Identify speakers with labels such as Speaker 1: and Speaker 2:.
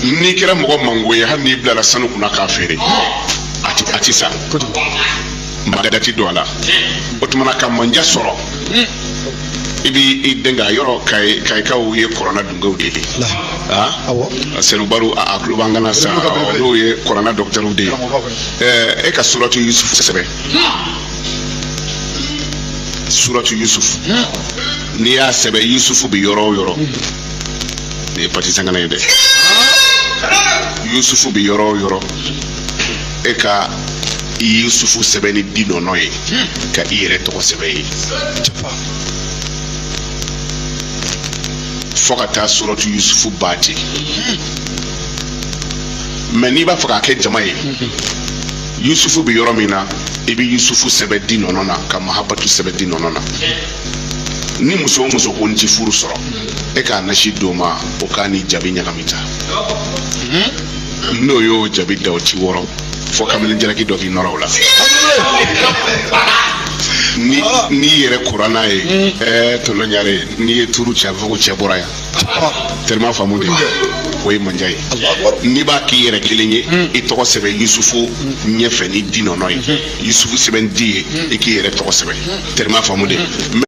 Speaker 1: ni kɛra mɔgɔ mango ye hali n'i bilara sanu kunna k'a feere a ti sa madadati don a la o tuma ka manja sɔrɔ i b'i den ka yɔrɔ kayikaw ye kɔrɔna dunkew de ye Senubaru a tulo b'an kana sa n'o ye kɔrɔna dɔkitɛriw de ye e ka suratu Yusufu sɛbɛn suratu Yusufu n'i y'a sɛbɛn Yusufu bi yɔrɔ o yɔrɔ nin ye pati sangana ye dɛ Yusufu bi yɔrɔ o yɔrɔ e ka Yusufu sɛbɛn ni di nɔnɔ ye ka i yɛrɛ tɔgɔ sɛbɛn ye fo ka taa suratu Yusufu baati mais n'i b'a fɛ k'a kɛ jama ye Yusufu bi yɔrɔ min na i bi Yusufu sɛbɛn di nɔnɔ na ka mahabatu sɛbɛn di nɔnɔ na ni muso o muso ko n ti furu sɔrɔ e k'a nasi d'o ma o k'a ni jabi ɲagamita n'o y'o jabi da o ti wɔrɔ fo kamalen jalaki dɔ k'i nɔrɔ o la ni yɛrɛ kora n'a ye tolo ɲare n'i ye turu cɛ fɔ ko cɛ bɔra yan tellement faamu de o ye manja ye n'i b'a k'i yɛrɛ kelen ye i tɔgɔ sɛbɛn Yusufu ɲɛfɛ ni di nɔnɔ ye Yusufu sɛbɛn di ye i k'i yɛrɛ tɔgɔ sɛbɛn tellement faamu de